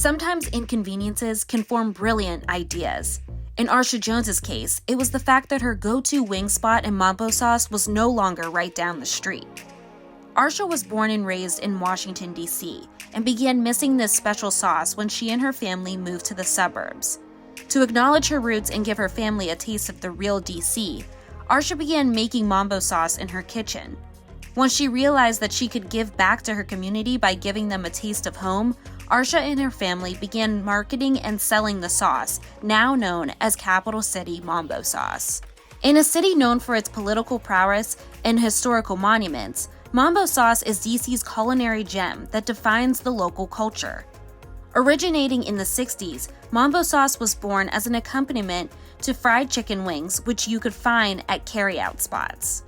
Sometimes inconveniences can form brilliant ideas. In Arsha Jones's case, it was the fact that her go-to wing spot in Mambo Sauce was no longer right down the street. Arsha was born and raised in Washington, D.C., and began missing this special sauce when she and her family moved to the suburbs. To acknowledge her roots and give her family a taste of the real D.C., Arsha began making Mambo Sauce in her kitchen. Once she realized that she could give back to her community by giving them a taste of home, Arsha and her family began marketing and selling the sauce, now known as Capital City Mambo Sauce. In a city known for its political prowess and historical monuments, Mambo Sauce is DC's culinary gem that defines the local culture. Originating in the 60s, Mambo Sauce was born as an accompaniment to fried chicken wings, which you could find at carry-out spots.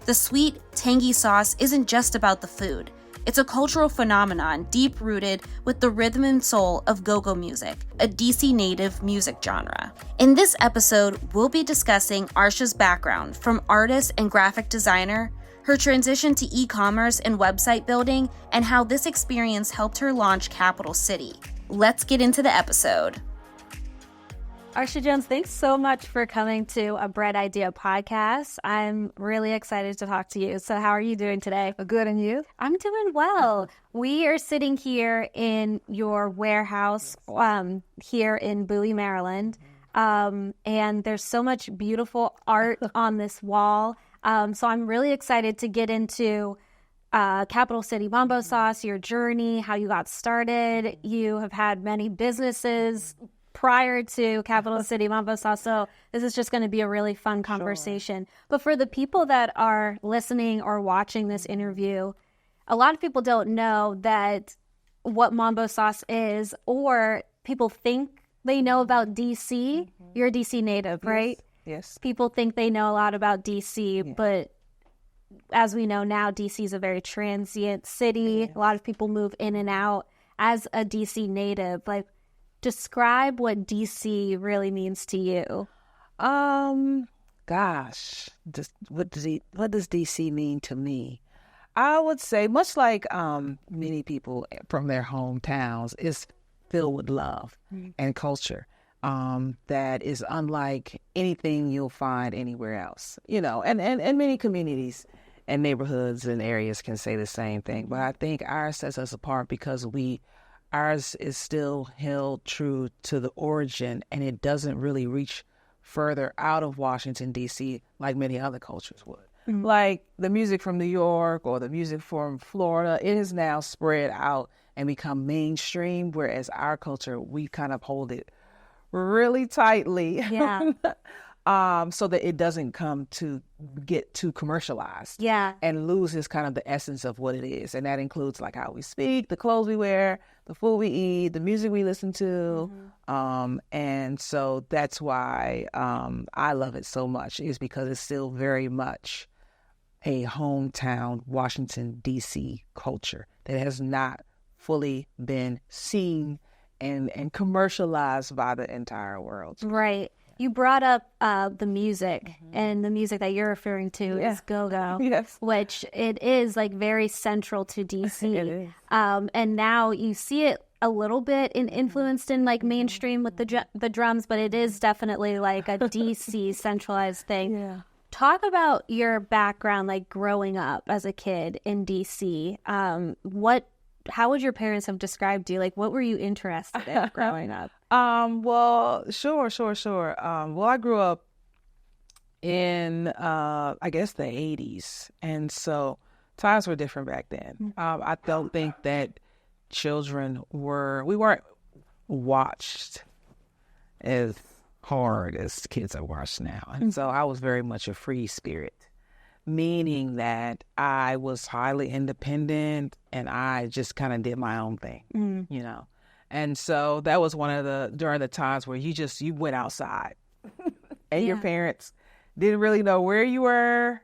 The sweet, tangy sauce isn't just about the food. It's a cultural phenomenon deep-rooted with the rhythm and soul of go-go music, a DC native music genre. In this episode, we'll be discussing Arsha's background from artist and graphic designer, her transition to e-commerce and website building, and how this experience helped her launch Capital City. Let's get into the episode. Arsha Jones, thanks so much for coming to a Bread Idea podcast. I'm really excited to talk to you. So how are you doing today? Good, and you? I'm doing well. We are sitting here in your warehouse here in Bowie, Maryland, and there's so much beautiful art on this wall. So I'm really excited to get into Capital City Mambo Sauce, your journey, how you got started. You have had many businesses prior to Capital City Mambo Sauce, so this is just going to be a really fun conversation. Sure. But for the people that are listening or watching this interview, a lot of people don't know that what Mambo Sauce is, or people think they know about DC. You're a DC native, right? Yes. People think they know a lot about DC, but as we know now, DC is a very transient city. A lot of people move in and out. As a DC native, like, describe what DC really means to you. Gosh, what does DC mean to me? I would say, much like many people from their hometowns, is filled with love and culture. That is unlike anything you'll find anywhere else, and many communities and neighborhoods and areas can say the same thing. But I think ours sets us apart because ours is still held true to the origin, and it doesn't really reach further out of Washington, D.C. like many other cultures would. Mm-hmm. Like the music from New York or the music from Florida, it has now spread out and become mainstream, whereas our culture, we kind of hold it really tightly, so that it doesn't come to get too commercialized, and loses kind of the essence of what it is, and that includes like how we speak, the clothes we wear, the food we eat, the music we listen to, and so that's why I love it so much, is because it's still very much a hometown Washington D.C. culture that has not fully been seen and commercialized by the entire world. Right. You brought up the music, and the music that you're referring to is go-go, which it is like very central to DC. It is. And now you see it a little bit influenced in like mainstream with the drums, but it is definitely like a DC centralized thing. Yeah. Talk about your background, like growing up as a kid in DC. How would your parents have described you? Like, what were you interested in growing up? Well, sure. Well, I grew up in, I guess, the 80s. And so times were different back then. I don't think that we weren't watched as hard as kids are watched now. And so I was very much a free spirit, meaning that I was highly independent and I just kind of did my own thing, And so that was during the times where you went outside and your parents didn't really know where you were.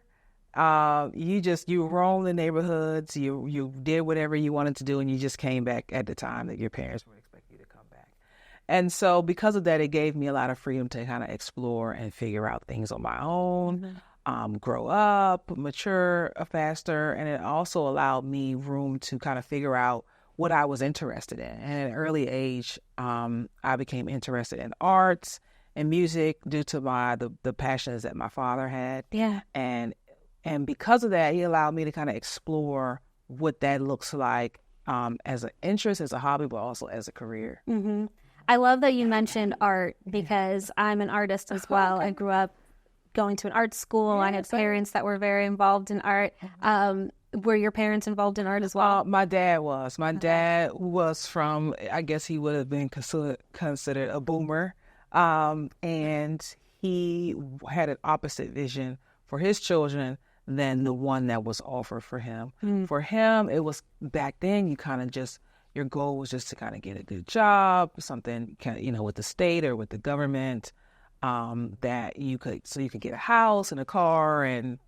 You roamed the neighborhoods, you did whatever you wanted to do, and you just came back at the time that your parents would expect you to come back. And so because of that, it gave me a lot of freedom to kind of explore and figure out things on my own. Grow up, mature faster, and it also allowed me room to kind of figure out what I was interested in. And at an early age, I became interested in arts and music due to the passions that my father had. Yeah. And because of that, he allowed me to kind of explore what that looks like as an interest, as a hobby, but also as a career. Mm-hmm. I love that you mentioned art because I'm an artist as well. I grew up going to an art school. I had parents that were very involved in art. Were your parents involved in art as well? My dad was. My dad was from, I guess he would have been considered a boomer. And he had an opposite vision for his children than the one that was offered for him. For him, it was back then, you kind of just, your goal was just to kind of get a good job, something kind of, with the state or with the government, that you could get a house and a car and,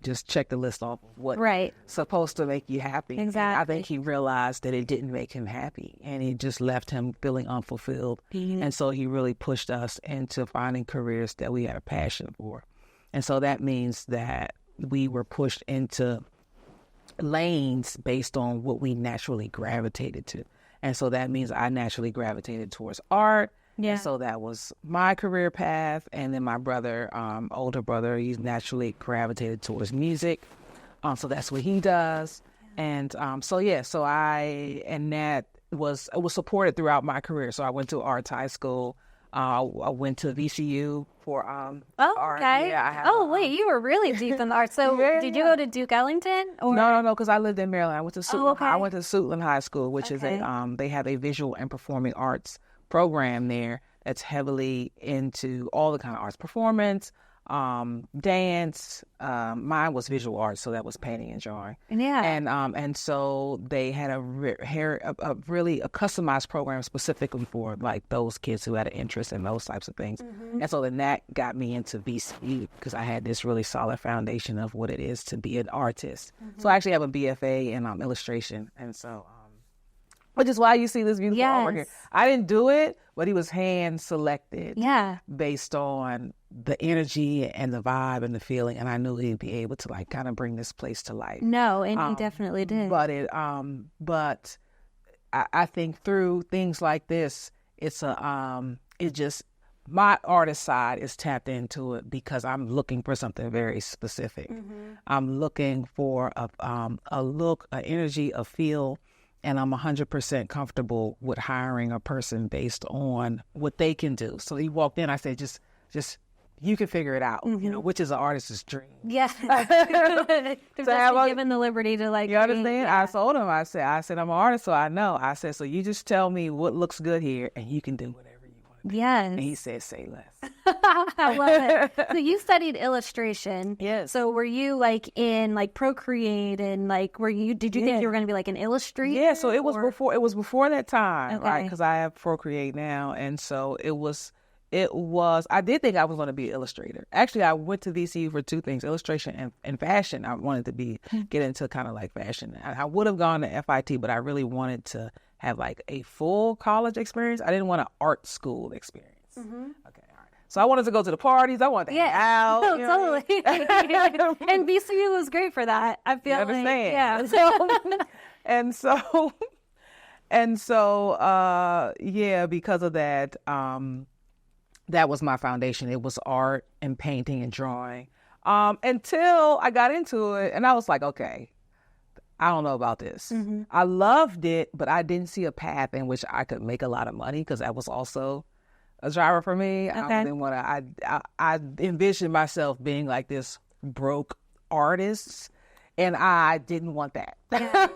just check the list off of what's supposed to make you happy. Exactly. I think he realized that it didn't make him happy, and it just left him feeling unfulfilled. And so he really pushed us into finding careers that we had a passion for. And so that means that we were pushed into lanes based on what we naturally gravitated to. And so that means I naturally gravitated towards art. Yeah. And so that was my career path. And then my brother, older brother, he's naturally gravitated towards music. So that's what he does. And that was supported throughout my career. So I went to arts high school. I went to VCU for art. Okay. Yeah, wait, you were really deep in the art. So did you go to Duke Ellington? Or? No, because I lived in Maryland. I went to Suitland. I went to Suitland High School, which is they have a visual and performing arts program there that's heavily into all the kind of arts, performance, dance. Mine was visual arts, so that was painting and drawing. Yeah. And so they had a really customized program specifically for like those kids who had an interest in those types of things. And so then that got me into VCU because I had this really solid foundation of what it is to be an artist. So I actually have a BFA in illustration, and so. Which is why you see this beautiful artwork here. I didn't do it, but he was hand selected based on the energy and the vibe and the feeling, and I knew he'd be able to like kind of bring this place to life. No, and he definitely did. But I think through things like this, my artist side is tapped into it because I'm looking for something very specific. I'm looking for a look, an energy, a feel. And I'm 100% comfortable with hiring a person based on what they can do. So he walked in, I said, just you can figure it out, which is an artist's dream. Yeah. Given the liberty to like. You understand? I told him, I said, I'm an artist, so I know. I said, so you just tell me what looks good here and you can do whatever you want to do. Yes. And he said, say less. I love it. So you studied illustration. Yes. So were you like in like Procreate and like did you think you were going to be like an illustrator? Yeah. So it was before that time, right? Because I have Procreate now. And so it was, I did think I was going to be an illustrator. Actually, I went to VCU for two things, illustration and fashion. I wanted to get into kind of like fashion. I would have gone to FIT, but I really wanted to have like a full college experience. I didn't want an art school experience. Okay, all right. So I wanted to go to the parties. I wanted to hang out. No, totally. And VCU was great for that. I feel like, yeah. Because of that, that was my foundation. It was art and painting and drawing. Until I got into it, and I was like, okay, I don't know about this. I loved it, but I didn't see a path in which I could make a lot of money because that was also a driver for me. I didn't want to. I envisioned myself being like this broke artist, and I didn't want that. Yeah.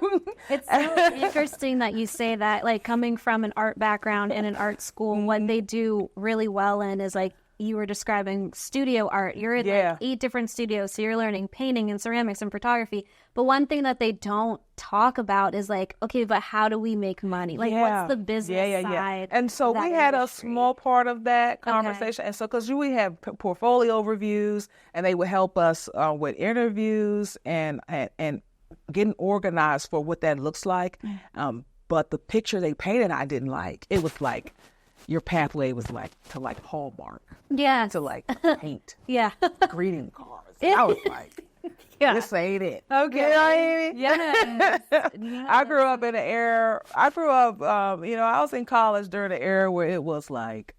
It's so interesting that you say that. Like coming from an art background and an art school, what they do really well in is like you were describing studio art. You're in like 8 different studios, so you're learning painting and ceramics and photography. But one thing that they don't talk about is like, okay, but how do we make money? Like, what's the business side? And so we had a small part of that conversation. And so, because we have portfolio reviews, and they would help us with interviews and getting organized for what that looks like. But the picture they painted, I didn't like. It was like your pathway was like to like Hallmark. Yeah. To like paint. Yeah. Greeting cards. I was like, Yeah. This ain't it. Okay. You know what I mean? Yes. I grew up in an era, I was in college during the era where it was like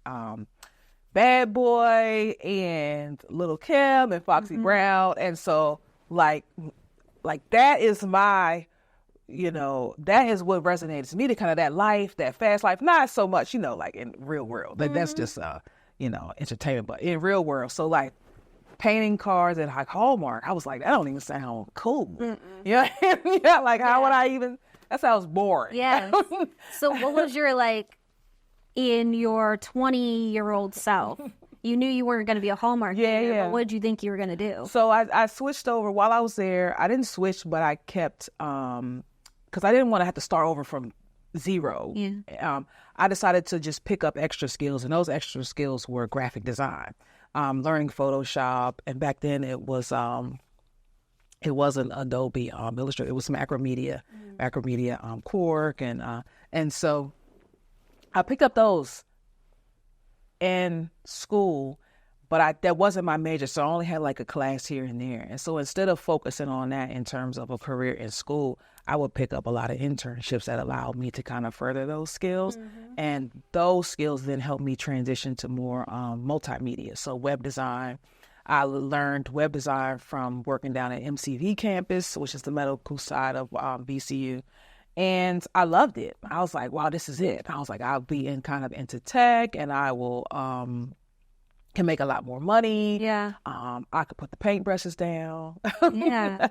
Bad Boy and Little Kim and Foxy Brown. And so like that is my, that is what resonates to me, the kind of that life, that fast life, not so much, like in real world. That's just, entertainment, but in real world. So like painting cars at like Hallmark, I was like, that don't even sound cool. Yeah. Like how would I even, that sounds boring. Yeah. So what was your in your 20-year-old self? You knew you weren't going to be a Hallmark painter, but what did you think you were going to do? So I switched over while I was there. I didn't switch, but I kept, because I didn't want to have to start over from zero. Yeah. I decided to just pick up extra skills, and those extra skills were graphic design, learning Photoshop, and back then it wasn't Adobe Illustrator. It was Macromedia, Quark, and so I picked up those in school, but that wasn't my major, so I only had like a class here and there. And so instead of focusing on that in terms of a career in school, I would pick up a lot of internships that allowed me to kind of further those skills. And those skills then helped me transition to more multimedia. So web design. I learned web design from working down at MCV campus, which is the medical side of VCU. And I loved it. I was like, wow, this is it. I was like, I'll be into tech, and I will can make a lot more money. Yeah. I could put the paintbrushes down. Yeah.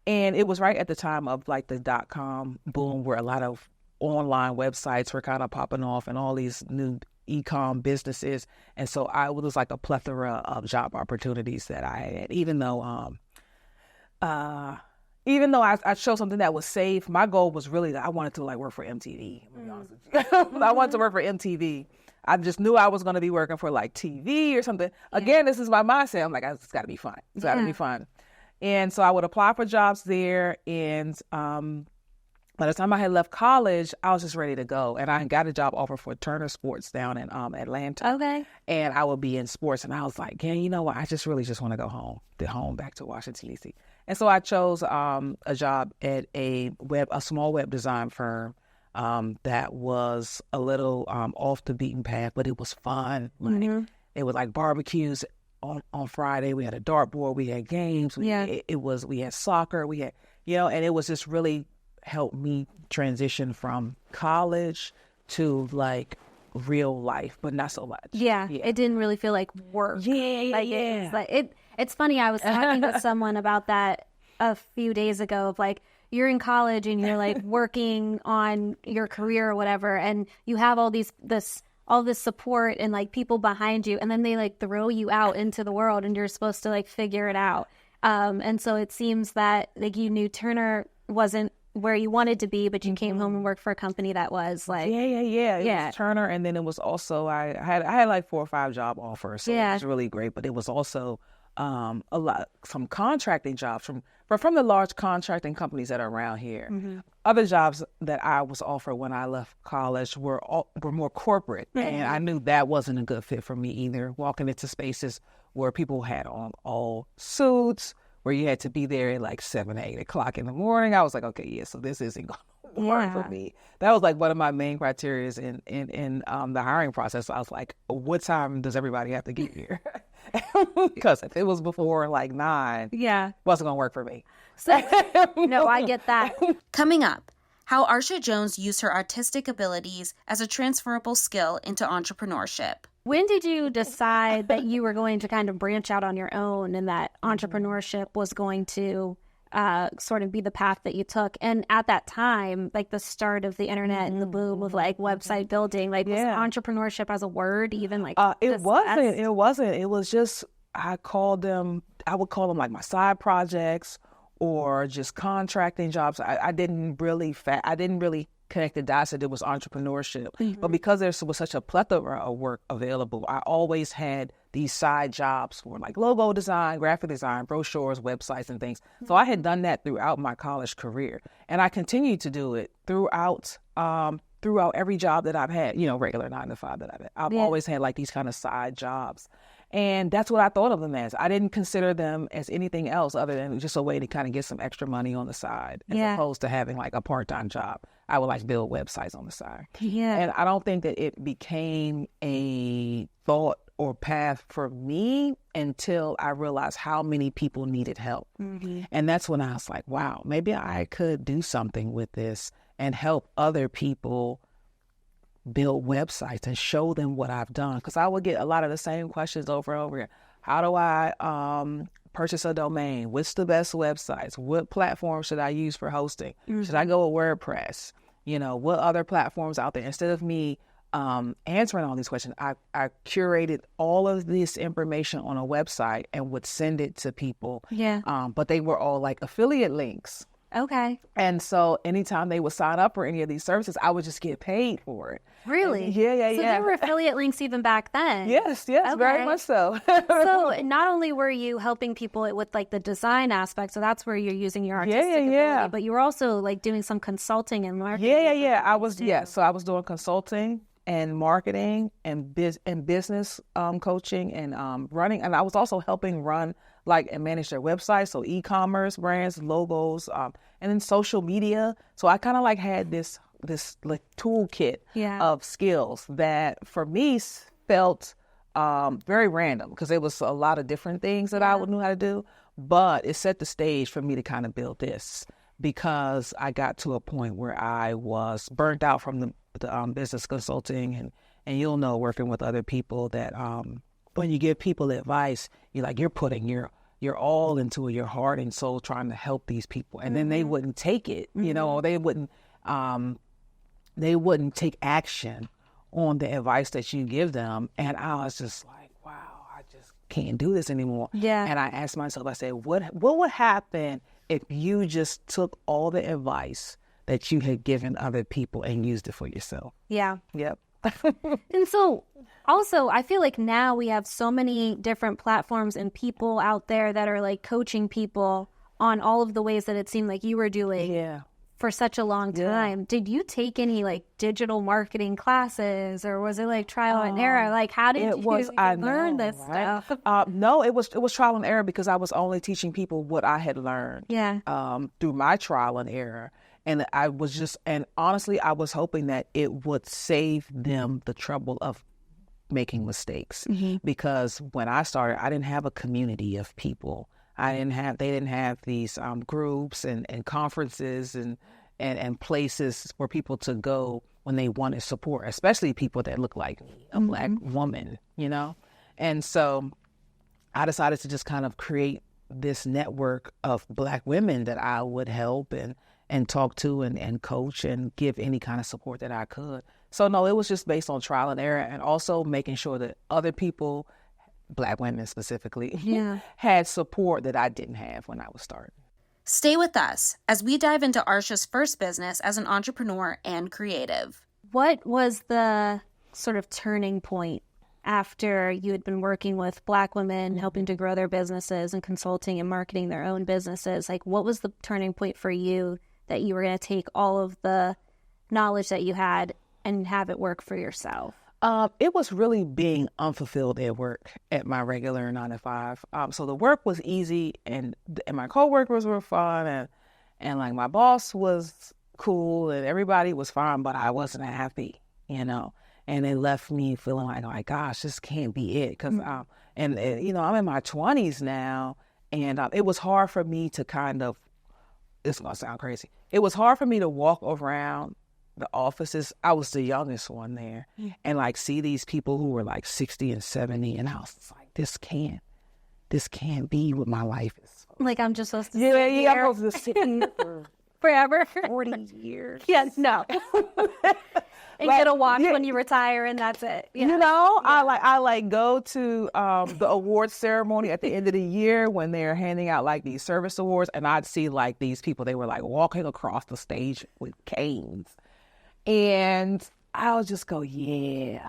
And it was right at the time of like the .com boom, where a lot of online websites were kind of popping off and all these new e-com businesses. And so it was like a plethora of job opportunities that I had, even though I chose something that was safe. My goal was really that I wanted to work for MTV. To be honest with you. I wanted to work for MTV. I just knew I was going to be working for like TV or something. Again, this is my mindset. I'm like, it's got to be fun. It's got to be fun. And so I would apply for jobs there. And by the time I had left college, I was just ready to go. And I got a job offer for Turner Sports down in Atlanta. Okay. And I would be in sports. And I was like, you know what? I just really just want to go home, back to Washington, D.C. And so I chose a job at a small web design firm that was a little off the beaten path, but it was fun. It was like barbecues on Friday. We had a dartboard. We had games. We had soccer. We had, and it was just really helped me transition from college to like real life, but not so much. Yeah. It didn't really feel like work. It's funny. I was talking with someone about that a few days ago of like, you're in college and you're like working on your career or whatever, and you have all this support and like people behind you, and then they like throw you out into the world and you're supposed to like figure it out. And so it seems that like you knew Turner wasn't where you wanted to be, but you came home and worked for a company that was like It was Turner, and then it was also I had like 4 or 5 job offers, so it was really great. But it was also some contracting jobs from the large contracting companies that are around here. Other jobs that I was offered when I left college were more corporate, and I knew that wasn't a good fit for me either. Walking into spaces where people had on all suits, where you had to be there at like 7, 8 o'clock in the morning, I was like, okay, so this isn't going to work for me. That was like one of my main criteria in the hiring process. I was like, what time does everybody have to get here? Because if it was before like 9, it wasn't going to work for me. So, no, I get that. Coming up, how Arsha Jones used her artistic abilities as a transferable skill into entrepreneurship. When did you decide that you were going to kind of branch out on your own and that entrepreneurship was going to sort of be the path that you took? And at that time, like the start of the internet and the boom of like website building, like was entrepreneurship as a word even like it wasn't. It was just I would call them like my side projects or just contracting jobs. I didn't really connect the dots that it was entrepreneurship. But because there was such a plethora of work available, I always had these side jobs for like logo design, graphic design, brochures, websites, and things. So I had done that throughout my college career, and I continued to do it throughout every job that I've had, regular 9 to 5 that I've had. I've always had like these kind of side jobs. And that's what I thought of them as. I didn't consider them as anything else other than just a way to kind of get some extra money on the side, as opposed to having like a part-time job. I would like build websites on the side. Yeah. And I don't think that it became a thought or path for me until I realized how many people needed help. And that's when I was like, wow, maybe I could do something with this and help other people build websites and show them what I've done. Because I would get a lot of the same questions over and over again. How do I purchase a domain? What's the best websites? What platform should I use for hosting? Should I go with WordPress? What other platforms out there? Instead of me answering all these questions, I curated all of this information on a website and would send it to people. But they were all like affiliate links. Okay. And so anytime they would sign up for any of these services, I would just get paid for it. Really? And yeah. So there were affiliate links even back then. Yes, Okay. very much so. So not only were you helping people with like the design aspect, so that's where you're using your artistic ability, but you were also like doing some consulting and marketing. I was So I was doing consulting and marketing and business coaching and running, and I was also helping run and manage their websites, so e-commerce brands, logos, and then social media. So I kind of had this like toolkit of skills that for me felt very random, because it was a lot of different things that I knew how to do, but it set the stage for me to kind of build this, because I got to a point where I was burnt out from the business consulting, and you'll know, working with other people, that when you give people advice, you're putting your all into it, your heart and soul, trying to help these people, and then they wouldn't take it, or they wouldn't take action on the advice that you give them. And I was just like, wow, I just can't do this anymore. And I asked myself, I said, what would happen if you just took all the advice that you had given other people and used it for yourself? Yep. And so also, I feel like now we have so many different platforms and people out there that are like coaching people on all of the ways that it seemed like you were doing for such a long time. Did you take any like digital marketing classes, or was it like trial and error? Like, how did you learn this stuff? No, it was trial and error, because I was only teaching people what I had learned through my trial and error. And and honestly, I was hoping that it would save them the trouble of making mistakes. Because when I started, I didn't have a community of people. They didn't have these groups and conferences and places for people to go when they wanted support, especially people that look like me, a Black woman, And so I decided to just kind of create this network of Black women that I would help and talk to and coach and give any kind of support that I could. So no, it was just based on trial and error, and also making sure that other people, Black women specifically, had support that I didn't have when I was starting. Stay with us as we dive into Arsha's first business as an entrepreneur and creative. What was the sort of turning point after you had been working with Black women, helping to grow their businesses and consulting and marketing their own businesses? Like, what was the turning point for you that you were going to take all of the knowledge that you had and have it work for yourself? It was really being unfulfilled at work, at my regular 9 to 5. So the work was easy, and my coworkers were fun, and like my boss was cool, and everybody was fine, but I wasn't happy, and it left me feeling like, oh my gosh, this can't be it. Cause, I'm in my 20s now, and it was hard for me to it's gonna sound crazy. It was hard for me to walk around the offices. I was the youngest one there, and like see these people who were like 60 and 70, and I was like, this can't be what my life is. Like, I'm just supposed to I'm supposed to sit here for forever, 40 years. Yes, no. And get a watch when you retire, and that's it. I go to the awards ceremony at the end of the year when they're handing out like these service awards, and I'd see like these people, they were like walking across the stage with canes, and I would just go, I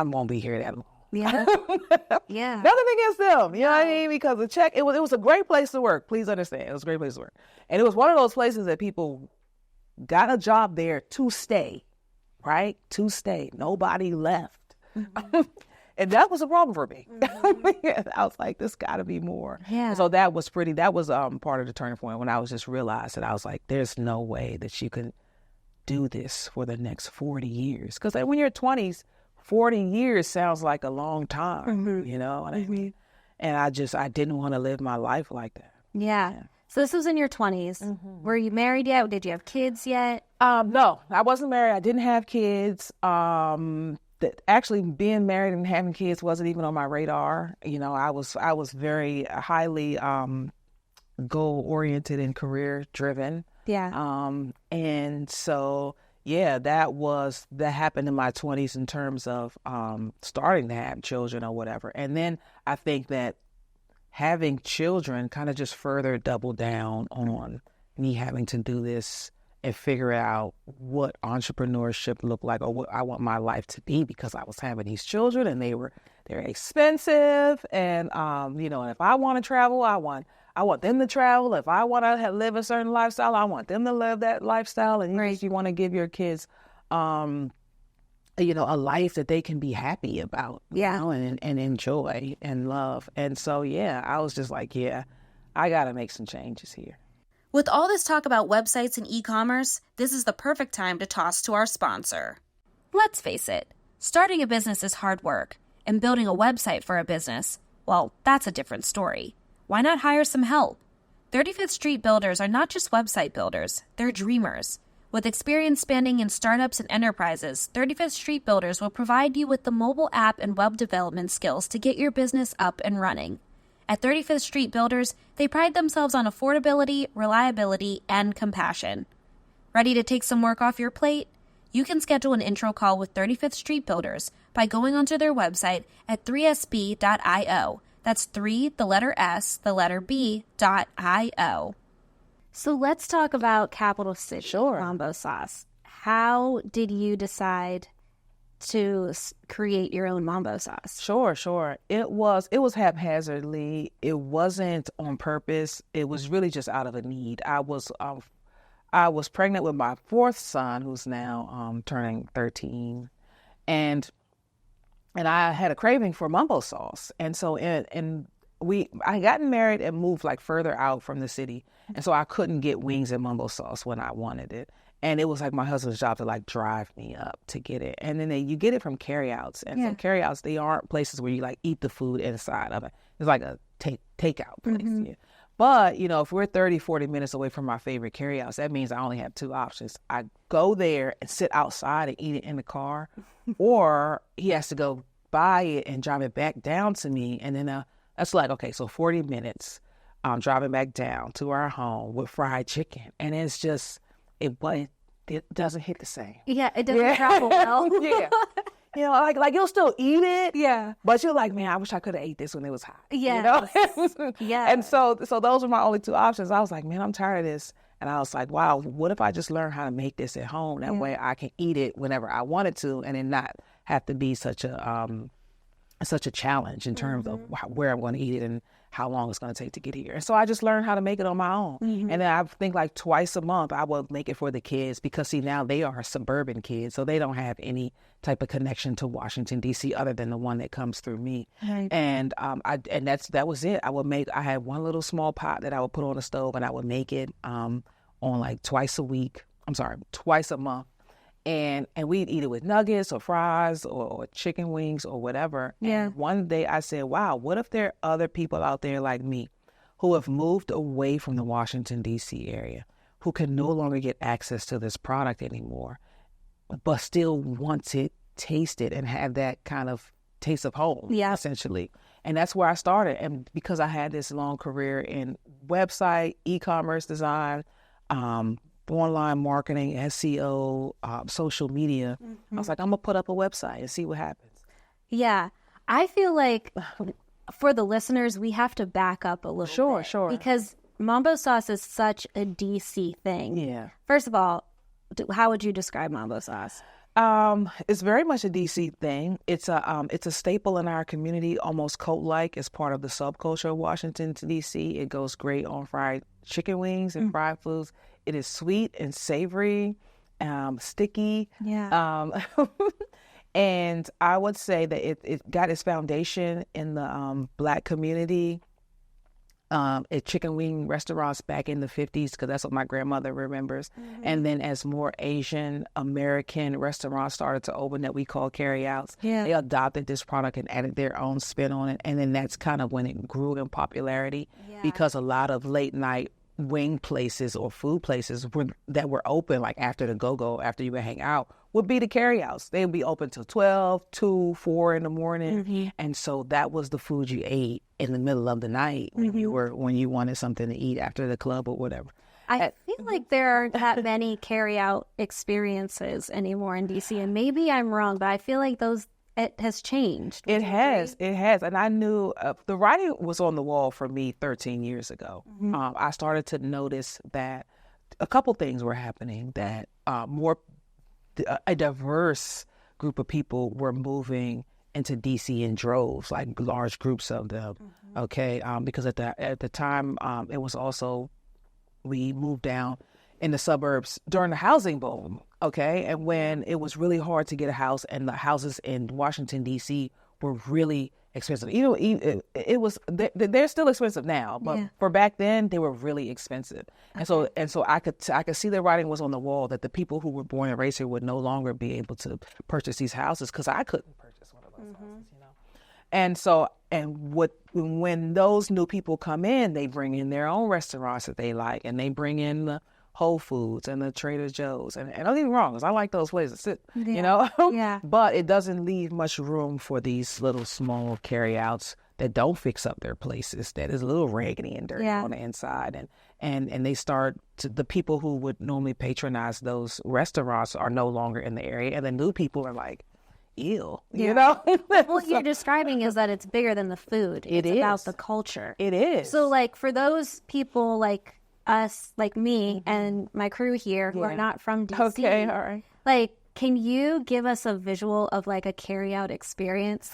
won't be here that long. Yeah. Nothing against them, you know what I mean? Because the check, it was a great place to work. Please understand, it was a great place to work, and it was one of those places that people got a job there to stay. Right? To stay. Nobody left. And that was a problem for me. I was like, this got to be more. Yeah. And so that was part of the turning point when I was just realized that I was like, there's no way that you can do this for the next 40 years. Because when you're 20s, 40 years sounds like a long time, you know what I mean? And I didn't want to live my life like that. Yeah. So this was in your 20s. Were you married yet? Did you have kids yet? No, I wasn't married. I didn't have kids. Actually, being married and having kids wasn't even on my radar. You know, I was very highly goal oriented and career driven. Yeah. And so yeah, that happened in my 20s in terms of starting to have children or whatever. And then I think that having children kind of just further doubled down on me having to do this and figure out what entrepreneurship looked like or what I want my life to be, because I was having these children and they're expensive. And, you know, and if I want to travel, I want them to travel. If I want to live a certain lifestyle, I want them to live that lifestyle. And you want to give your kids, you know, a life that they can be happy about, you know, and enjoy and love. And so, yeah, I was just like, yeah, I got to make some changes here. With all this talk about websites and e-commerce, this is the perfect time to toss to our sponsor. Let's face it, starting a business is hard work, and building a website for a business, well, that's a different story. Why not hire some help? 35th Street Builders are not just website builders, they're dreamers. With experience spanning in startups and enterprises, 35th Street Builders will provide you with the mobile app and web development skills to get your business up and running. At 35th Street Builders, they pride themselves on affordability, reliability, and compassion. Ready to take some work off your plate? You can schedule an intro call with 35th Street Builders by going onto their website at 3sb.io. That's 3, the letter S, the letter B.io. So let's talk about Capital City Mambo Sauce. How did you decide to create your own Mambo Sauce? Sure. It was haphazardly. It wasn't on purpose. It was really just out of a need. I was pregnant with my fourth son, who's now turning 13, and I had a craving for Mumbo sauce, and so I gotten married and moved like further out from the city. And so I couldn't get wings and Mumbo sauce when I wanted it. And it was like my husband's job to like drive me up to get it. And then you get it from carryouts. And so carryouts, they aren't places where you like eat the food inside of it. It's like a takeout place. Yeah. But, you know, if we're 30, 40 minutes away from my favorite carryouts, that means I only have two options. I go there and sit outside and eat it in the car, or he has to go buy it and drive it back down to me. And then that's like, okay, so 40 minutes driving back down to our home with fried chicken. And it's just, it doesn't hit the same. Yeah, it doesn't travel well. Yeah. You know, like you'll still eat it. Yeah. But you're like, man, I wish I could have ate this when it was hot. Yeah. You know? Yeah. And so those were my only two options. I was like, man, I'm tired of this. And I was like, wow, what if I just learn how to make this at home? That way I can eat it whenever I wanted to, and then not have to be such a challenge in terms of where I'm going to eat it and how long it's going to take to get here. And so I just learned how to make it on my own. And then I think like twice a month I will make it for the kids, because see, now they are suburban kids, so they don't have any type of connection to Washington D.C. other than the one that comes through me. Right. And that was it. I had one little small pot that I would put on the stove, and I would make it on like twice a month. And we'd eat it with nuggets or fries or chicken wings or whatever. Yeah. And one day I said, wow, what if there are other people out there like me who have moved away from the Washington, D.C. area, who can no longer get access to this product anymore, but still want to taste it and have that kind of taste of home, essentially. And that's where I started. And because I had this long career in website, e-commerce design, online marketing, SEO, social media, I was like, I'm going to put up a website and see what happens. Yeah. I feel like for the listeners, we have to back up a little bit. Sure. Because Mambo Sauce is such a DC thing. Yeah. First of all, how would you describe Mambo Sauce? It's very much a DC thing. It's a staple in our community, almost cult-like. It's part of the subculture of Washington, D.C. It goes great on fried chicken wings and fried foods. It is sweet and savory, sticky. Yeah. And I would say that it got its foundation in the Black community at chicken wing restaurants back in the 50s, because that's what my grandmother remembers. And then as more Asian American restaurants started to open that we call carryouts, they adopted this product and added their own spin on it. And then that's kind of when it grew in popularity, because a lot of late night wing places or food places that were open, like after the go-go, after you would hang out, would be the carryouts. They would be open till 12, 2, 4 in the morning. And so that was the food you ate in the middle of the night when you wanted something to eat after the club or whatever. I feel like there aren't that many carry-out experiences anymore in DC, and maybe I'm wrong, but I feel like it has changed. It has. And I knew the writing was on the wall for me 13 years ago. I started to notice that a couple things were happening, that a diverse group of people were moving into DC in droves, like large groups of them. Okay. Because at the time, it was also, we moved down in the suburbs during the housing boom. Okay. And when it was really hard to get a house, and the houses in Washington, DC were really expensive. It was, they're still expensive now, but for back then they were really expensive. And so I could see the writing was on the wall that the people who were born and raised here would no longer be able to purchase these houses, because I couldn't purchase one of those houses, And so, when those new people come in, they bring in their own restaurants that they like, and they bring in the Whole Foods and the Trader Joe's. And don't get me wrong, because I like those places, But it doesn't leave much room for these little small carryouts that don't fix up their places, that is a little raggedy and dirty on the inside. And they start to, the people who would normally patronize those restaurants are no longer in the area. And the new people are like, ew, What you're describing is that it's bigger than the food. It's about the culture. It is. So like for those people like us, like me and my crew here who are not from DC. Okay, all right. Like, can you give us a visual of like a carry-out experience?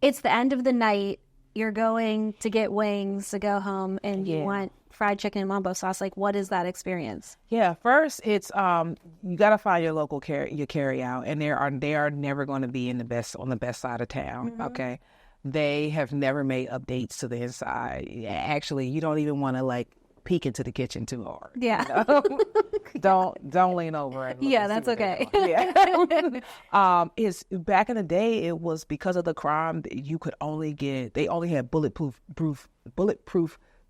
It's the end of the night, you're going to get wings to go home, and you want fried chicken and mumbo sauce. Like, what is that experience? Yeah, first it's you got to find your local carry out, and they are never going to be on the best side of town. Okay, they have never made updates to the inside. Actually, you don't even want to like peek into the kitchen too hard. Yeah. Don't lean over and look and that's see what okay. It's back in the day, it was because of the crime that you could only they only had bulletproof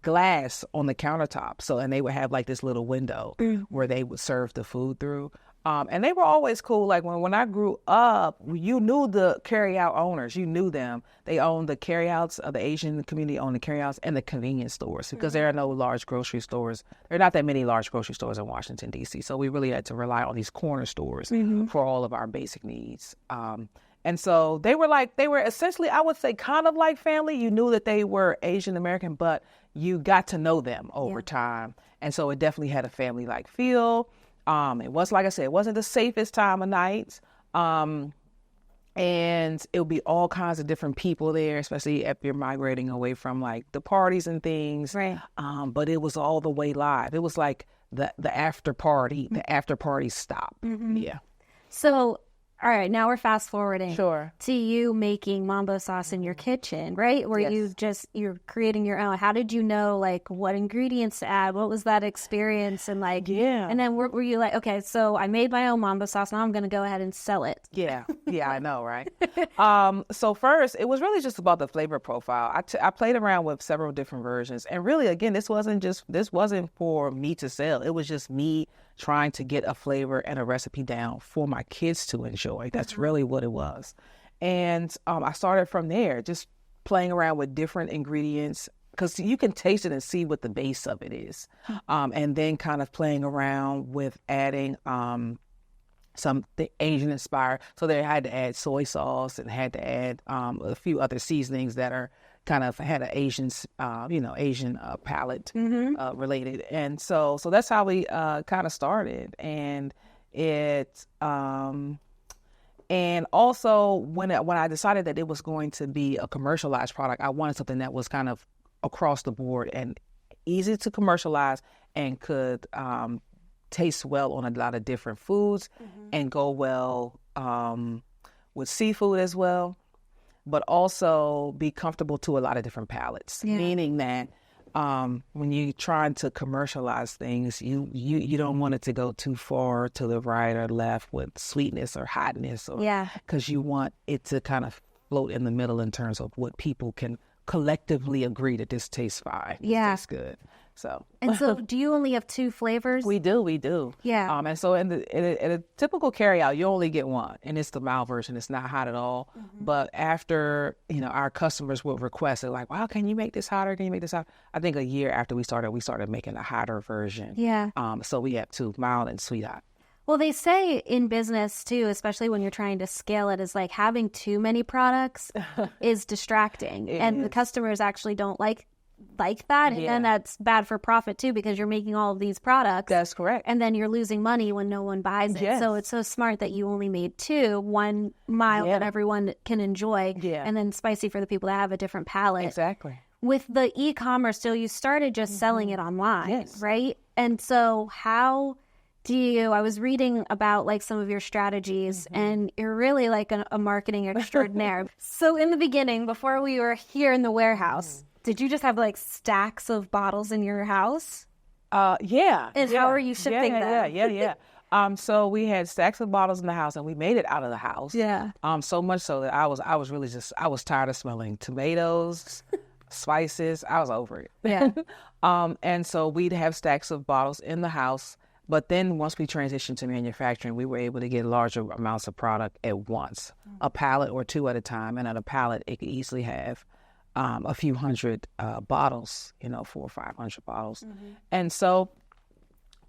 glass on the countertop. So, and they would have like this little window where they would serve the food through. And they were always cool. Like when I grew up, you knew the carry-out owners. You knew them. They owned the carry-outs. The Asian community owned the carry-outs and the convenience stores, because there are no large grocery stores. There are not that many large grocery stores in Washington, D.C. So we really had to rely on these corner stores for all of our basic needs. And so they were essentially, I would say, kind of like family. You knew that they were Asian American, but you got to know them over time. And so it definitely had a family-like feel. It was, like I said, it wasn't the safest time of night. And it would be all kinds of different people there, especially if you're migrating away from like the parties and things. Right. But it was all the way live. It was like the after party stop. Yeah. So, all right, now we're fast forwarding Sure. to you making mambo sauce in your kitchen, right? Where you're creating your own. How did you know like what ingredients to add? What was that experience? And like, and then were you like, okay, so I made my own mambo sauce. Now I'm going to go ahead and sell it. Yeah, I know, right? So first, it was really just about the flavor profile. I played around with several different versions, and really, again, this wasn't for me to sell. It was just me trying to get a flavor and a recipe down for my kids to enjoy. That's really what it was. And I started from there, just playing around with different ingredients, because you can taste it and see what the base of it is. And then kind of playing around with adding some Asian inspired. So they had to add soy sauce and had to add a few other seasonings that are kind of had an Asian palate related. And so that's how we kind of started. And it and also when I decided that it was going to be a commercialized product, I wanted something that was kind of across the board and easy to commercialize and could taste well on a lot of different foods and go well with seafood as well, but also be comfortable to a lot of different palates. Yeah. Meaning that when you're trying to commercialize things, you don't want it to go too far to the right or left with sweetness or hotness, or because you want it to kind of float in the middle in terms of what people can collectively agree that this tastes fine. Yeah. This tastes good. So, and so do you only have 2 flavors? We do. Yeah. And so in a typical carryout, you only get one, and it's the mild version. It's not hot at all. But after, our customers will request it, like, wow, can you make this hotter? Can you make this hotter? I think a year after we started making a hotter version. Yeah. So we have 2, mild and sweet hot. Well, they say in business too, especially when you're trying to scale it, is like having too many products is distracting, and the customers actually don't like that, and then that's bad for profit too, because you're making all of these products. That's correct. And then you're losing money when no one buys it. Yes. So it's so smart that you only made 2, one mild that everyone can enjoy, and then spicy for the people that have a different palate. Exactly. With the e-commerce, so you started just selling it online, Yes. right? And so how I was reading about like some of your strategies, and you're really like a marketing extraordinaire. So in the beginning, before we were here in the warehouse, did you just have like stacks of bottles in your house? Yeah. And how are you shipping them? Yeah. So we had stacks of bottles in the house, and we made it out of the house. Yeah. So much so that I was really I was tired of smelling tomatoes, spices. I was over it. Yeah. And so we'd have stacks of bottles in the house. But then once we transitioned to manufacturing, we were able to get larger amounts of product at once, a pallet or 2 at a time. And at a pallet, it could easily have a few hundred bottles, 400 or 500 bottles. And so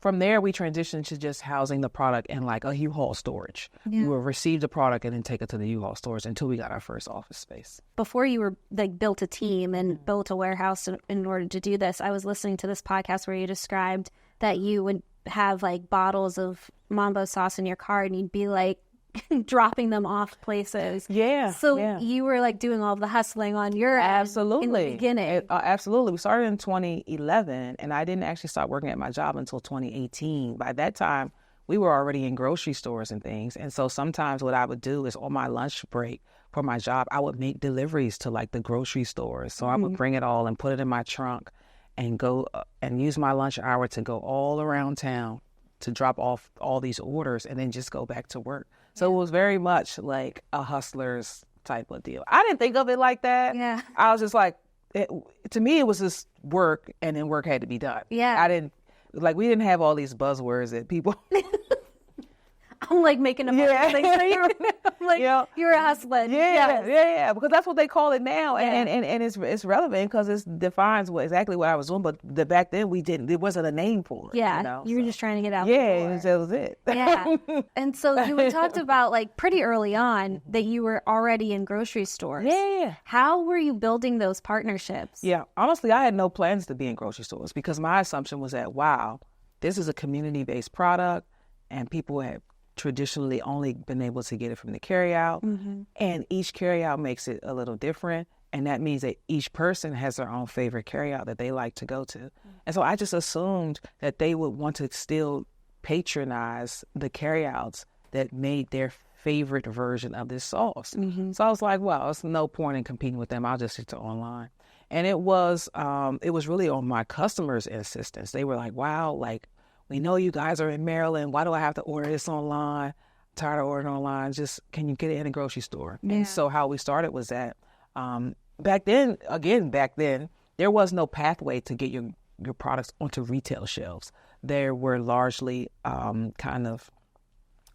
from there, we transitioned to just housing the product in like a U-Haul storage. Yeah. We would receive the product and then take it to the U-Haul storage until we got our first office space. Before you were like built a team and built a warehouse in order to do this, I was listening to this podcast where you described that you would have like bottles of Mambo sauce in your car, and you'd be like dropping them off places. Yeah. So you were like doing all the hustling on your end in the beginning. Absolutely. We started in 2011, and I didn't actually start working at my job until 2018. By that time, we were already in grocery stores and things. And so sometimes what I would do is on my lunch break for my job, I would make deliveries to like the grocery stores. So I would bring it all and put it in my trunk and go and use my lunch hour to go all around town to drop off all these orders and then just go back to work. So it was very much like a hustler's type of deal. I didn't think of it like that. Yeah. I was just like, to me, it was just work, and then work had to be done. Yeah. We didn't have all these buzzwords that people... I'm like making a bunch of things. So you're a hustler. Yeah, because that's what they call it now, and it's relevant because it defines exactly what I was doing. But back then we didn't. There wasn't a name for it. Yeah, you were just trying to get out. Yeah, that was it. Yeah, and so you had talked about like pretty early on that you were already in grocery stores. Yeah. How were you building those partnerships? Yeah, honestly, I had no plans to be in grocery stores because my assumption was that this is a community-based product, and people have traditionally only been able to get it from the carryout, and each carryout makes it a little different, and that means that each person has their own favorite carryout that they like to go to. And so I just assumed that they would want to still patronize the carryouts that made their favorite version of this sauce. So I was like, well, there's no point in competing with them. I'll just stick to online. And it was really on my customers' insistence. They were like, wow, like, we know you guys are in Maryland. Why do I have to order this online? I'm tired of ordering online. Just, can you get it in a grocery store? Yeah. And so how we started was that back then, there was no pathway to get your products onto retail shelves. They were largely kind of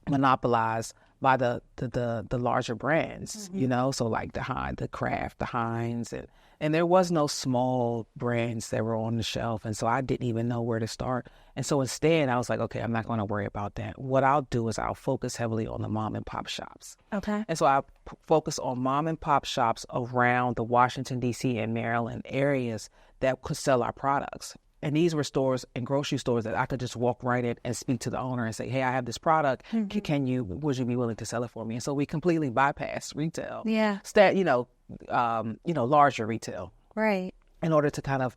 monopolized by the larger brands, so like the Kraft, the Heinz, and there was no small brands that were on the shelf. And so I didn't even know where to start. And so instead I was like, okay, I'm not going to worry about that. What I'll do is I'll focus heavily on the mom and pop shops. Okay. And so I focus on mom and pop shops around the Washington, D.C. and Maryland areas that could sell our products. And these were stores and grocery stores that I could just walk right in and speak to the owner and say, hey, I have this product. Would you be willing to sell it for me? And so we completely bypassed retail. Yeah. Larger retail. Right. In order to kind of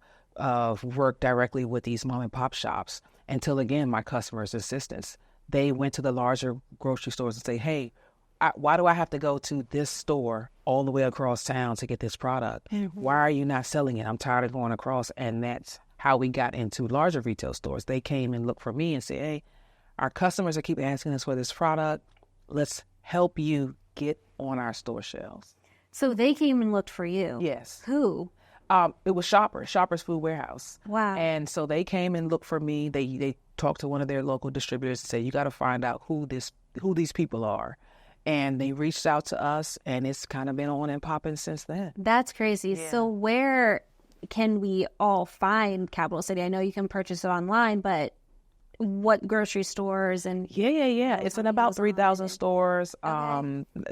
work directly with these mom and pop shops until, again, my customers' assistance, they went to the larger grocery stores and say, hey, why do I have to go to this store all the way across town to get this product? Why are you not selling it? I'm tired of going across. And that's how we got into larger retail stores. They came and looked for me and said, hey, our customers are keep asking us for this product. Let's help you get on our store shelves. So they came and looked for you? Yes. Who? It was Shoppers Food Warehouse. Wow. And so they came and looked for me. They talked to one of their local distributors and said, you got to find out who these people are. And they reached out to us, and it's kind of been on and popping since then. That's crazy. Yeah. So where can we all find Capital City? I know you can purchase it online, but what grocery stores and yeah it's in about 3,000 stores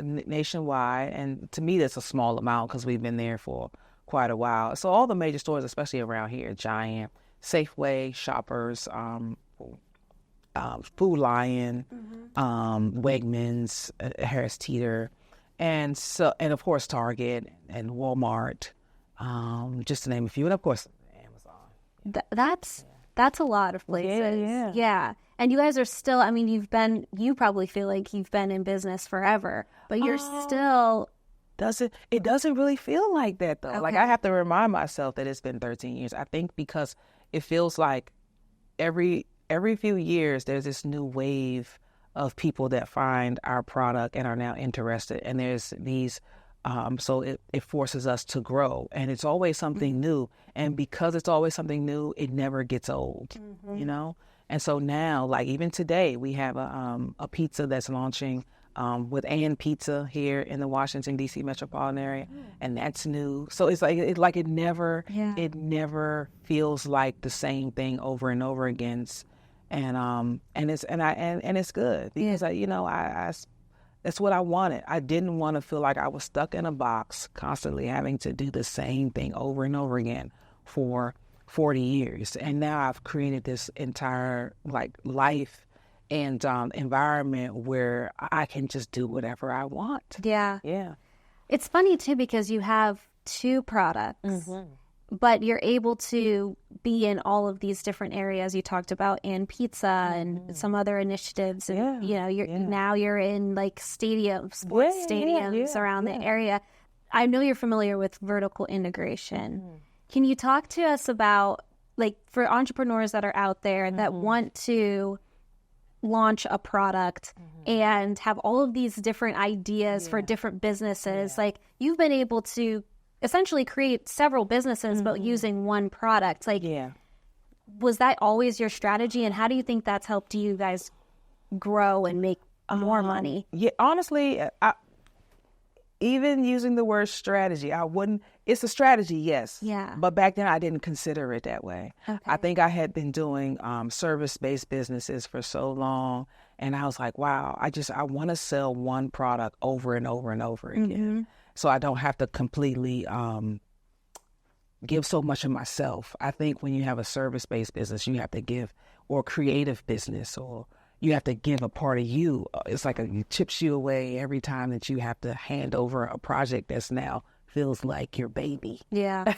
nationwide, and to me that's a small amount because we've been there for quite a while. So all the major stores, especially around here, Giant, Safeway, Shoppers, Food Lion, Wegmans, Harris Teeter, and of course Target and Walmart, just to name a few, and of course Amazon. That's a lot of places. Yeah. And you guys are still, I mean, you probably feel like you've been in business forever, but you're still. It doesn't really feel like that, though. Okay. Like, I have to remind myself that it's been 13 years. I think because it feels like every few years there's this new wave of people that find our product and are now interested. And there's these, so it forces us to grow. And it's always something new. And because it's always something new, it never gets old, you know? And so now, like even today, we have a pizza that's launching with Ann Pizza here in the Washington, D.C. metropolitan area, and that's new. So it's like it never feels like the same thing over and over again, and it's good because that's what I wanted. I didn't want to feel like I was stuck in a box, constantly having to do the same thing over and over again for 40 years, and now I've created this entire life and environment where I can just do whatever I want. Yeah. It's funny too because you have two products, but you're able to be in all of these different areas. You talked about Ann Pizza and some other initiatives, and now you're in like sports stadiums around the area. I know you're familiar with vertical integration. Can you talk to us about, like, for entrepreneurs that are out there that want to launch a product and have all of these different ideas for different businesses? Like, you've been able to essentially create several businesses but using one product. Like, was that always your strategy, and how do you think that's helped you guys grow and make more money? Yeah, honestly, even using the word strategy, I wouldn't. It's a strategy, yes. Yeah. But back then, I didn't consider it that way. Okay. I think I had been doing service-based businesses for so long, and I was like, wow, I want to sell one product over and over and over again, so I don't have to completely give so much of myself. I think when you have a service-based business, you have to give, or creative business, or you have to give a part of you. It's like it chips you away every time that you have to hand over a project that's now feels like your baby. Yeah.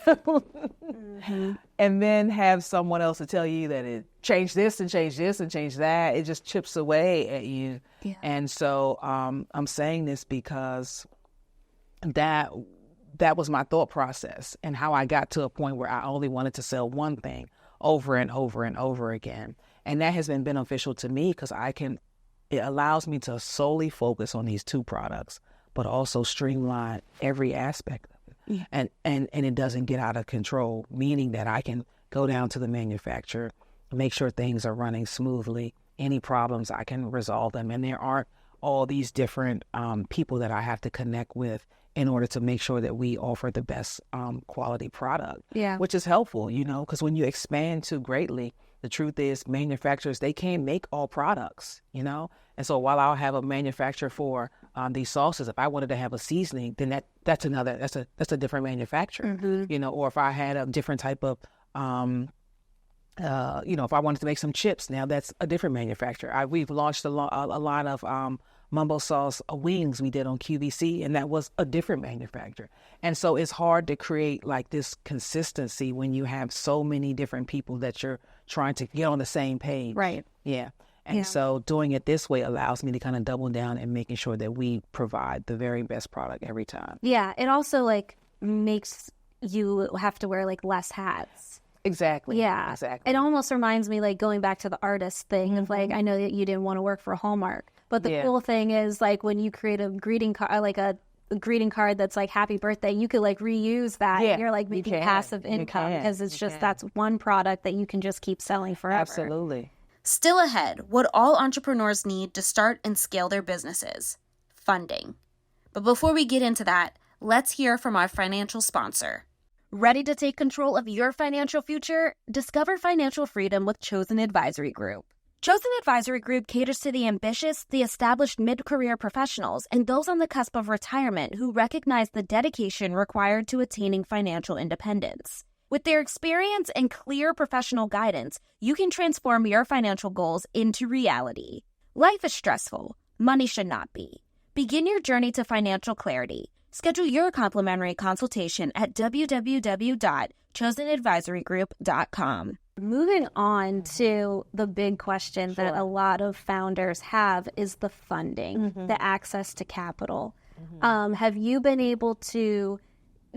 And then have someone else to tell you that it changed this and changed this and changed that. It just chips away at you. Yeah. And so I'm saying this because that was my thought process and how I got to a point where I only wanted to sell one thing over and over and over again. And that has been beneficial to me because it allows me to solely focus on these two products, but also streamline every aspect of it. Yeah. And it doesn't get out of control, meaning that I can go down to the manufacturer, make sure things are running smoothly. Any problems, I can resolve them. And there aren't all these different people that I have to connect with in order to make sure that we offer the best quality product, which is helpful, because when you expand too greatly, the truth is manufacturers, they can't make all products, And so while I'll have a manufacturer for these sauces, if I wanted to have a seasoning, then that's a different manufacturer, or if I had a different type of, if I wanted to make some chips, now that's a different manufacturer. We've launched a line of Mumbo Sauce wings we did on QVC, and that was a different manufacturer. And so it's hard to create like this consistency when you have so many different people that you're trying to get on the same page. Right. Yeah. And so doing it this way allows me to kind of double down and making sure that we provide the very best product every time. Yeah, it also like makes you have to wear like less hats. Exactly. Yeah, exactly. It almost reminds me like going back to the artist thing of like, I know that you didn't want to work for Hallmark, but the cool thing is like when you create a greeting card, like a greeting card that's like happy birthday, you could like reuse that. Yeah, You're like making passive income because it's just that's one product that you can just keep selling forever. Absolutely. Still ahead, what all entrepreneurs need to start and scale their businesses: funding. But before we get into that, let's hear from our financial sponsor. Ready to take control of your financial future? Discover financial freedom with Chosen Advisory Group. Chosen Advisory Group caters to the ambitious, the established mid-career professionals, and those on the cusp of retirement who recognize the dedication required to attaining financial independence. With their experience and clear professional guidance, you can transform your financial goals into reality. Life is stressful. Money should not be. Begin your journey to financial clarity. Schedule your complimentary consultation at www.chosenadvisorygroup.com. Moving on to the big question that a lot of founders have is the funding, the access to capital. Have you been able to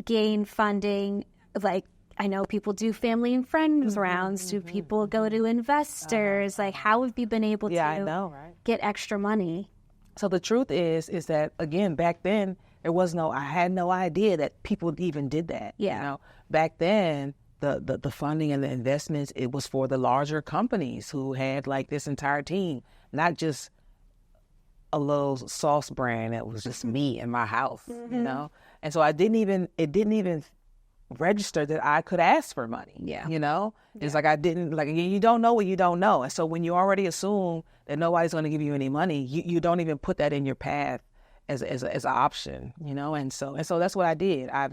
gain funding? Like, I know people do family and friends rounds. Do people go to investors? Like, how have you been able to get extra money? So the truth is that, again, back then, I had no idea that people even did that. Yeah. You know, back then, the funding and the investments, it was for the larger companies who had like this entire team, not just a little sauce brand that was just me in my house, you know? And so it didn't even register that I could ask for money. Yeah. You know? It's like you don't know what you don't know. And so when you already assume that nobody's going to give you any money, you don't even put that in your path as an option, you know? And so that's what I did. I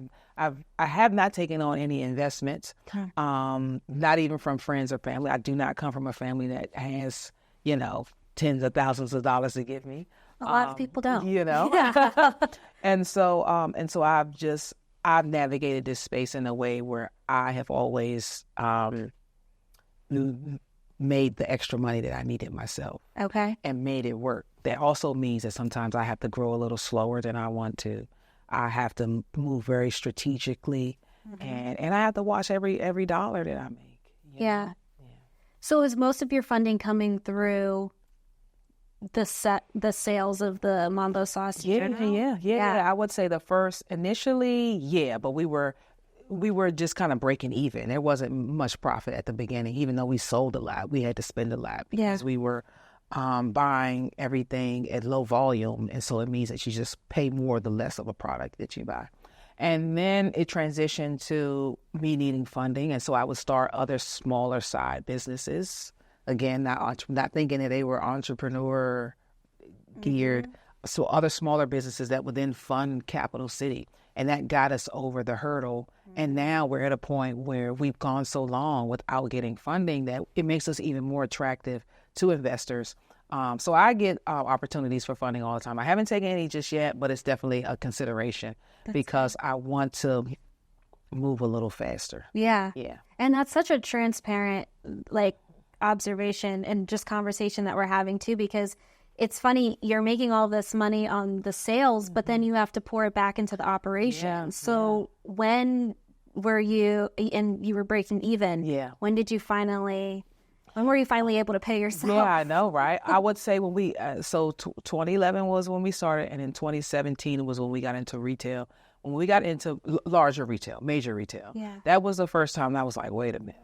have not taken on any investments, not even from friends or family. I do not come from a family that has, you know, tens of thousands of dollars to give me. A lot of people don't. You know? And so I've navigated this space in a way where I have always made the extra money that I needed myself. Okay. And made it work. That also means that sometimes I have to grow a little slower than I want to. I have to move very strategically, and I have to watch every dollar that I make. Yeah. So is most of your funding coming through the sales of the Mambo Sauce? Yeah. I would say the first initially, but we were just kind of breaking even. There wasn't much profit at the beginning, even though we sold a lot. We had to spend a lot because we were buying everything at low volume, and so it means that you just pay more the less of a product that you buy. And then it transitioned to me needing funding, and so I would start other smaller side businesses. Again, not thinking that they were entrepreneur geared. So other smaller businesses that would then fund Capital City, and that got us over the hurdle. And now we're at a point where we've gone so long without getting funding that it makes us even more attractive to investors. So I get opportunities for funding all the time. I haven't taken any just yet, but it's definitely a consideration because I want to move a little faster. Yeah. Yeah. And that's such a transparent, like, observation and just conversation that we're having too, because it's funny, you're making all this money on the sales, but then you have to pour it back into the operations. So when were you, and you were breaking even? Yeah. When were you finally able to pay yourself? Yeah, I know, right? I would say when 2011 was when we started, and in 2017 was when we got into retail. When we got into larger retail, major retail, that was the first time I was like, wait a minute.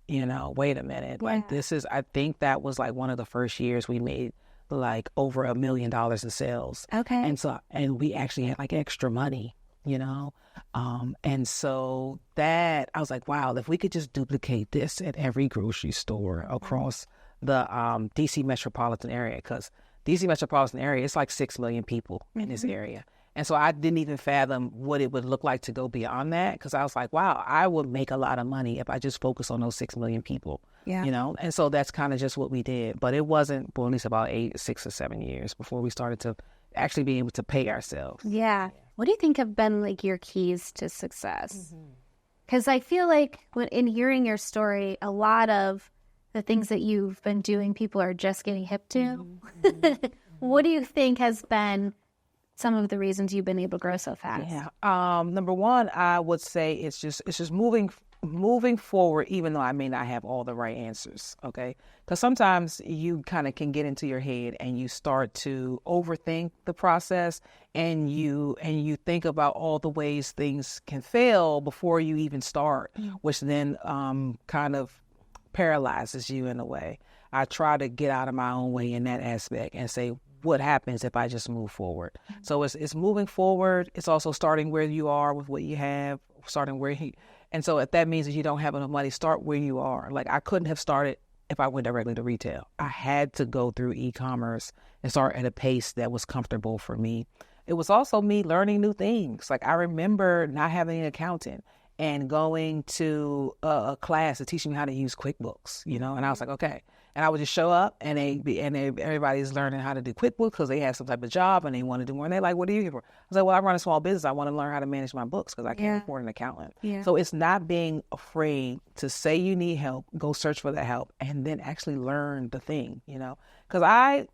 Like I think that was like one of the first years we made like over $1 million in sales. Okay. And we actually had like extra money, you know? And so that I was like, wow, if we could just duplicate this at every grocery store across the DC metropolitan area, because DC metropolitan area, it's like 6 million people in this area. And so I didn't even fathom what it would look like to go beyond that, because I was like, wow, I would make a lot of money if I just focus on those 6 million people, you know? And so that's kind of just what we did. But it wasn't, at least about 6 or 7 years before we started to actually be able to pay ourselves. Yeah. What do you think have been like your keys to success? Because I feel like in hearing your story, a lot of the things that you've been doing, people are just getting hip to. What do you think has been some of the reasons you've been able to grow so fast? Yeah. Number one, I would say it's just moving forward, even though I may not have all the right answers. Okay. Because sometimes you kind of can get into your head and you start to overthink the process, and you think about all the ways things can fail before you even start, which then kind of paralyzes you in a way. I try to get out of my own way in that aspect and say, what happens if I just move forward? So it's moving forward. It's also starting where you are with what you have, and so if that means that you don't have enough money, start where you are. Like, I couldn't have started if I went directly to retail. I had to go through e-commerce and start at a pace that was comfortable for me. It was also me learning new things. Like, I remember not having an accountant and going to a class to teach me how to use QuickBooks, and I was like, okay. And I would just show up, and everybody's learning how to do QuickBooks because they have some type of job and they want to do more. And they're like, what are you here for? I was like, well, I run a small business. I want to learn how to manage my books because I can't afford an accountant. Yeah. So it's not being afraid to say you need help, go search for that help, and then actually learn the thing, because I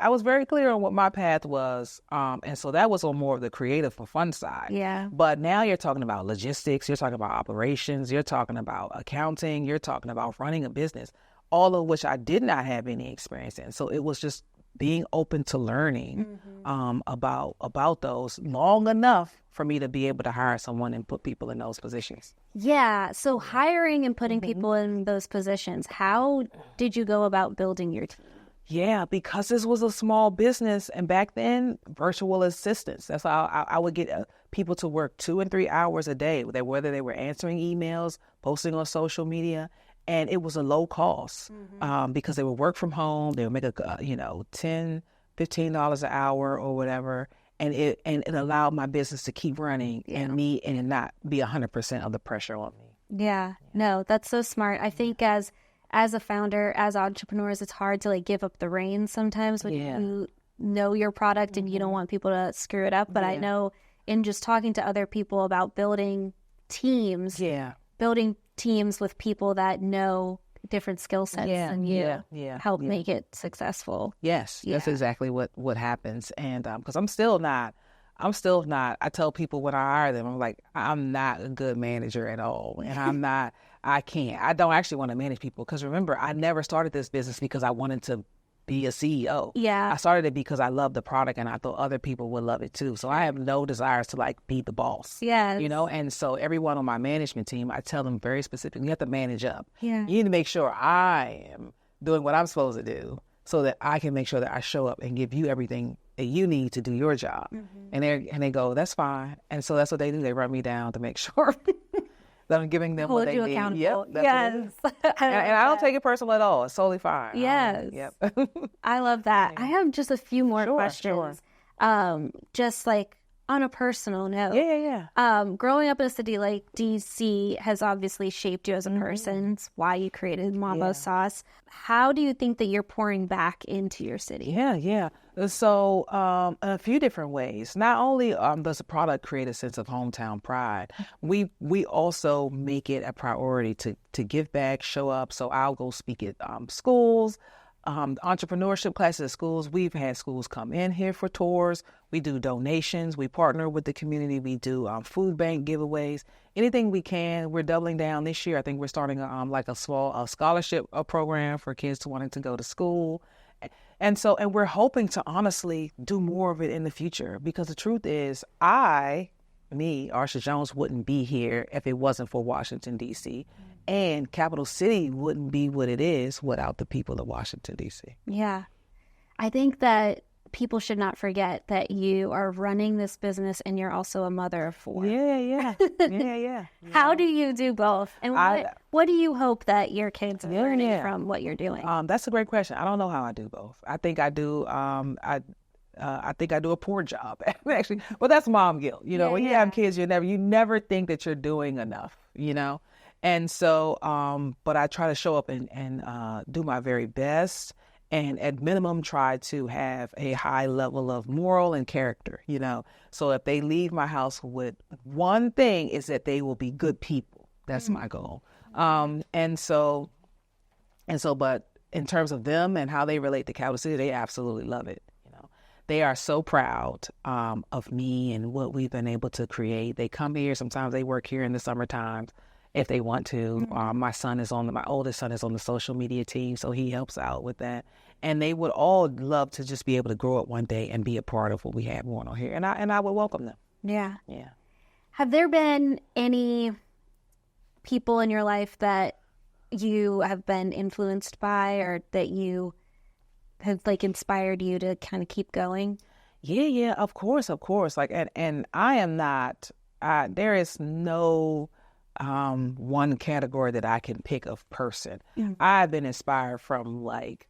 was very clear on what my path was. And so that was on more of the creative for fun side. Yeah. But now you're talking about logistics, you're talking about operations, you're talking about accounting, you're talking about running a business, all of which I did not have any experience in. So it was just being open to learning about those long enough for me to be able to hire someone and put people in those positions. Yeah. So hiring and putting people in those positions, how did you go about building your team? Yeah, because this was a small business, and back then, virtual assistants. That's how I would get people to work 2 and 3 hours a day, whether they were answering emails, posting on social media, and it was a low cost because they would work from home. They would make $10, $15 an hour or whatever, and it allowed my business to keep running and not be 100% of the pressure on me. Yeah, no, that's so smart. I think as a founder, as entrepreneurs, it's hard to give up the reins sometimes when you know your product and you don't want people to screw it up. But I know in just talking to other people about building teams with people that know different skill sets than you help make it successful. Yes, that's exactly what happens. And because I'm still not, I tell people when I hire them, I'm like, I'm not a good manager at all. And I don't actually want to manage people, because remember, I never started this business because I wanted to be a CEO. Yeah. I started it because I loved the product and I thought other people would love it too. So I have no desires to be the boss. Yes. And so everyone on my management team, I tell them very specifically, you have to manage up. Yeah. You need to make sure I am doing what I'm supposed to do so that I can make sure that I show up and give you everything that you need to do your job. And they go, that's fine. And so that's what they do. They run me down to make sure that I'm giving them what they need. Accountable. Yep, yes. And I don't take it personal at all. It's totally fine. Yes. Yep. I love that. I have just a few more questions. Sure. Just on a personal note. Yeah. Growing up in a city like DC has obviously shaped you as a person. It's why you created Mambo Sauce. How do you think that you're pouring back into your city? Yeah. So a few different ways. Not only does the product create a sense of hometown pride, we also make it a priority to give back, show up. So I'll go speak at schools, entrepreneurship classes at schools. We've had schools come in here for tours. We do donations. We partner with the community. We do food bank giveaways. Anything we can. We're doubling down this year. I think we're starting a small scholarship program for kids wanting to go to school. And we're hoping to honestly do more of it in the future, because the truth is Arsha Jones wouldn't be here if it wasn't for Washington, D.C. And Capital City wouldn't be what it is without the people of Washington, D.C. Yeah. I think that people should not forget that you are running this business and you're also a mother of 4. Yeah. How do you do both? And what do you hope that your kids are learning from what you're doing? That's a great question. I don't know how I do both. I think I do. I think I do a poor job, actually. Well, that's mom guilt. When you have kids, you never think that you're doing enough. And so, but I try to show up and do my very best. And at minimum, try to have a high level of moral and character, So if they leave my house with one thing, is that they will be good people. That's my goal. And so And so, but in terms of them and how they relate to Capital City, they absolutely love it. They are so proud of me and what we've been able to create. They come here. Sometimes they work here in the summertime if they want to. My oldest son is on the social media team, so he helps out with that. And they would all love to just be able to grow up one day and be a part of what we have going on here. And I would welcome them. Yeah. Yeah. Have there been any people in your life that you have been influenced by, or that you have like inspired you to kind of keep going? Yeah, of course. Like, and I am not, there is no one category that I can pick of person. I've been inspired from like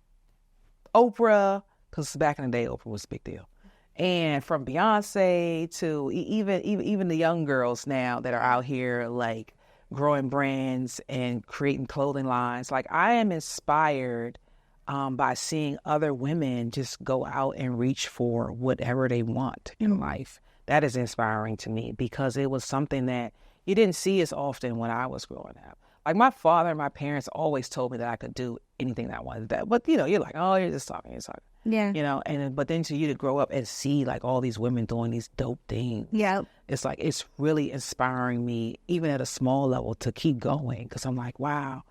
Oprah, because back in the day, Oprah was a big deal. And from Beyonce to even the young girls now that are out here like growing brands and creating clothing lines. Like, I am inspired by seeing other women just go out and reach for whatever they want in life. That is inspiring to me, because it was something that you didn't see as often when I was growing up. Like, my father and my parents always told me that I could do anything that I wanted. But, you're like, oh, you're just talking. Yeah. But then to you to grow up and see like all these women doing these dope things. Yeah. It's like, it's really inspiring me, even at a small level, to keep going. Because I'm like, wow.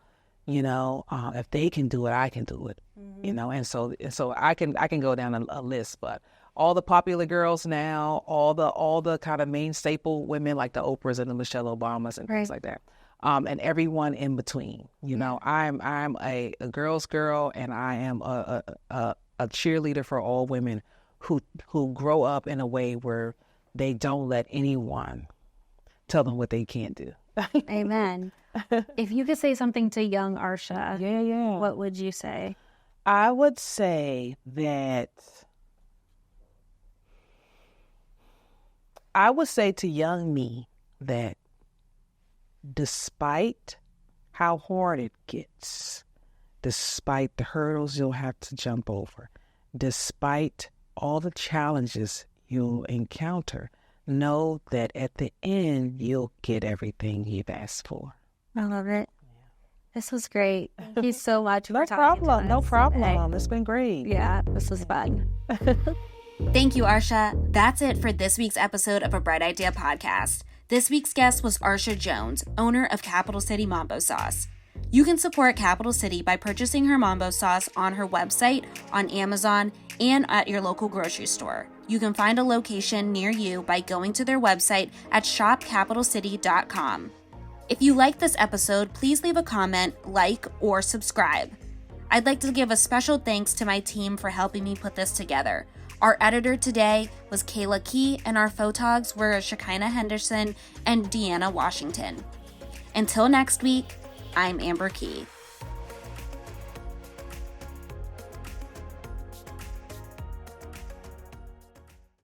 If they can do it, I can do it. And so I can go down a list, but all the popular girls now, all the kind of main staple women like the Oprahs and the Michelle Obamas and things like that, and everyone in between. I'm a girl's girl, and I am a cheerleader for all women who grow up in a way where they don't let anyone tell them what they can't do. Amen. If you could say something to young Arsha, yeah, what would you say? I would say to young me that despite how hard it gets, despite the hurdles you'll have to jump over, despite all the challenges you'll encounter, know that at the end, you'll get everything you've asked for. I love it. This was great. Thank you so much No for talking to us problem. No problem. today. It's been great. Yeah, this was fun. Thank you, Arsha. That's it for this week's episode of A Bright Idea podcast. This week's guest was Arsha Jones, owner of Capital City Mambo Sauce. You can support Capital City by purchasing her Mambo Sauce on her website, on Amazon, and at your local grocery store. You can find a location near you by going to their website at shopcapitalcity.com. If you liked this episode, please leave a comment, like, or subscribe. I'd like to give a special thanks to my team for helping me put this together. Our editor today was Kayla Key, and our photogs were Shekinah Henderson and Deanna Washington. Until next week, I'm Amber Key.